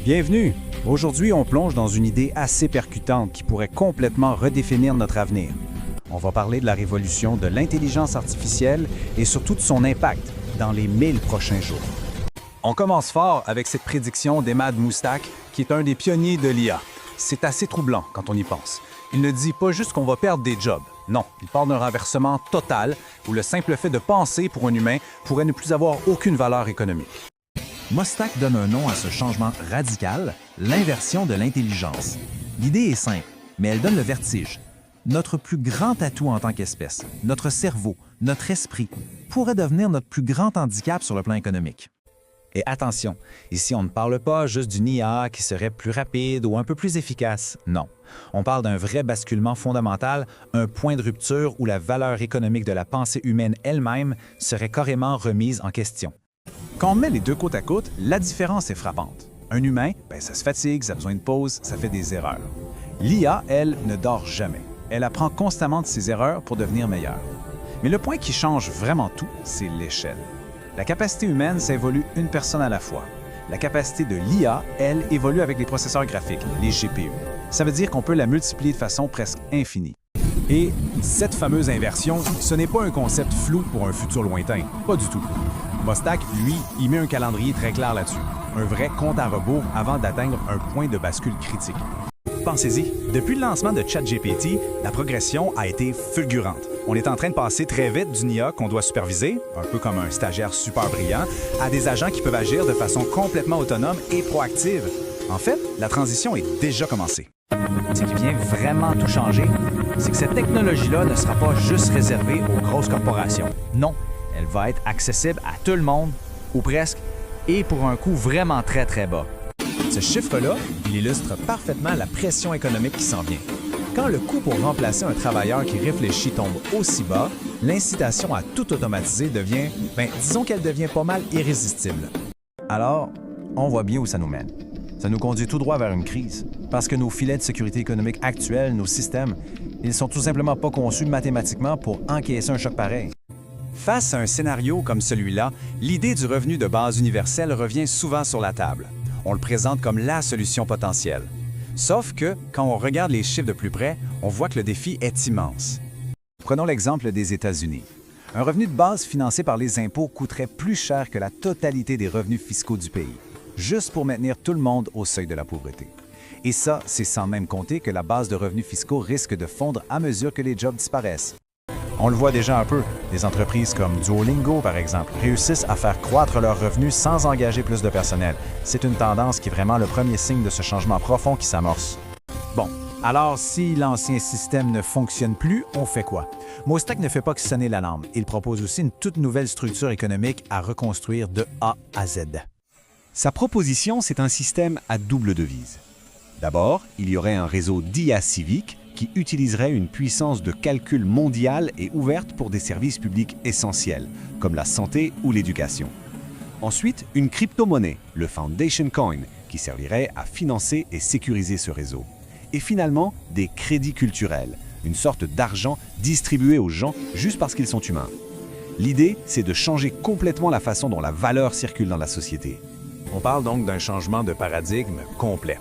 Bienvenue! Aujourd'hui, on plonge dans une idée assez percutante qui pourrait complètement redéfinir notre avenir. On va parler de la révolution de l'intelligence artificielle et surtout de son impact dans les 1000 prochains jours. On commence fort avec cette prédiction d'Emad Moustak, qui est un des pionniers de l'IA. C'est assez troublant quand on y pense. Il ne dit pas juste qu'on va perdre des jobs. Non, il parle d'un renversement total où le simple fait de penser pour un humain pourrait ne plus avoir aucune valeur économique. Moustak donne un nom à ce changement radical, l'inversion de l'intelligence. L'idée est simple, mais elle donne le vertige. Notre plus grand atout en tant qu'espèce, notre cerveau, notre esprit, pourrait devenir notre plus grand handicap sur le plan économique. Et attention, ici on ne parle pas juste d'une IA qui serait plus rapide ou un peu plus efficace. Non, on parle d'un vrai basculement fondamental, un point de rupture où la valeur économique de la pensée humaine elle-même serait carrément remise en question. Quand on met les deux côte à côte, la différence est frappante. Un humain, ça se fatigue, ça a besoin de pause, ça fait des erreurs. L'IA, elle, ne dort jamais. Elle apprend constamment de ses erreurs pour devenir meilleure. Mais le point qui change vraiment tout, c'est l'échelle. La capacité humaine, ça évolue une personne à la fois. La capacité de l'IA, elle, évolue avec les processeurs graphiques, les GPU. Ça veut dire qu'on peut la multiplier de façon presque infinie. Et cette fameuse inversion, ce n'est pas un concept flou pour un futur lointain, pas du tout. Moustak, lui, il met un calendrier très clair là-dessus. Un vrai compte à rebours avant d'atteindre un point de bascule critique. Pensez-y, depuis le lancement de ChatGPT, la progression a été fulgurante. On est en train de passer très vite d'une IA qu'on doit superviser, un peu comme un stagiaire super brillant, à des agents qui peuvent agir de façon complètement autonome et proactive. En fait, la transition est déjà commencée. Ce qui vient vraiment tout changer, c'est que cette technologie-là ne sera pas juste réservée aux grosses corporations. Non, elle va être accessible à tout le monde, ou presque, et pour un coût vraiment très très bas. Ce chiffre-là, il illustre parfaitement la pression économique qui s'en vient. Quand le coût pour remplacer un travailleur qui réfléchit tombe aussi bas, l'incitation à tout automatiser devient, disons qu'elle devient pas mal irrésistible. Alors, on voit bien où ça nous mène. Ça nous conduit tout droit vers une crise, parce que nos filets de sécurité économique actuels, nos systèmes, ils sont tout simplement pas conçus mathématiquement pour encaisser un choc pareil. Face à un scénario comme celui-là, l'idée du revenu de base universel revient souvent sur la table. On le présente comme la solution potentielle. Sauf que, quand on regarde les chiffres de plus près, on voit que le défi est immense. Prenons l'exemple des États-Unis. Un revenu de base financé par les impôts coûterait plus cher que la totalité des revenus fiscaux du pays, juste pour maintenir tout le monde au seuil de la pauvreté. Et ça, c'est sans même compter que la base de revenus fiscaux risque de fondre à mesure que les jobs disparaissent. On le voit déjà un peu. Des entreprises comme Duolingo, par exemple, réussissent à faire croître leurs revenus sans engager plus de personnel. C'est une tendance qui est vraiment le premier signe de ce changement profond qui s'amorce. Bon, alors si l'ancien système ne fonctionne plus, on fait quoi? Moustak ne fait pas que sonner l'alarme. Il propose aussi une toute nouvelle structure économique à reconstruire de A à Z. Sa proposition, c'est un système à double devise. D'abord, il y aurait un réseau d'IA civique qui utiliserait une puissance de calcul mondiale et ouverte pour des services publics essentiels, comme la santé ou l'éducation. Ensuite, une crypto-monnaie, le Foundation Coin, qui servirait à financer et sécuriser ce réseau. Et finalement, des crédits culturels, une sorte d'argent distribué aux gens juste parce qu'ils sont humains. L'idée, c'est de changer complètement la façon dont la valeur circule dans la société. On parle donc d'un changement de paradigme complet.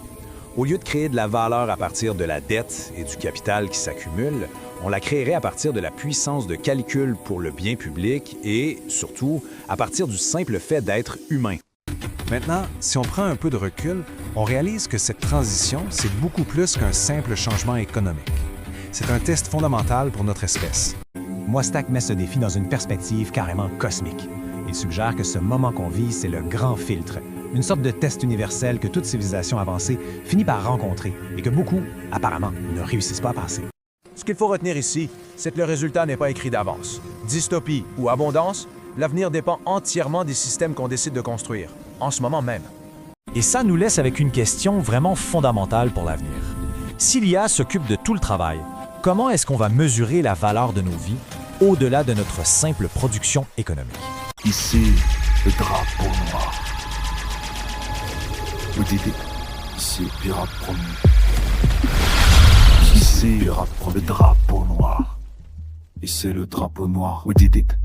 Au lieu de créer de la valeur à partir de la dette et du capital qui s'accumule, on la créerait à partir de la puissance de calcul pour le bien public et, surtout, à partir du simple fait d'être humain. Maintenant, si on prend un peu de recul, on réalise que cette transition, c'est beaucoup plus qu'un simple changement économique. C'est un test fondamental pour notre espèce. Moustak met ce défi dans une perspective carrément cosmique. Il suggère que ce moment qu'on vit, c'est le grand filtre, une sorte de test universel que toute civilisation avancée finit par rencontrer et que beaucoup, apparemment, ne réussissent pas à passer. Ce qu'il faut retenir ici, c'est que le résultat n'est pas écrit d'avance. Dystopie ou abondance, l'avenir dépend entièrement des systèmes qu'on décide de construire, en ce moment même. Et ça nous laisse avec une question vraiment fondamentale pour l'avenir. Si l'IA s'occupe de tout le travail, comment est-ce qu'on va mesurer la valeur de nos vies au-delà de notre simple production économique? Ici, le drapeau noir. Vous dites, ici, pirate promu. Ici, pirate promu. Le drapeau noir. Ici, le drapeau noir. Vous dites,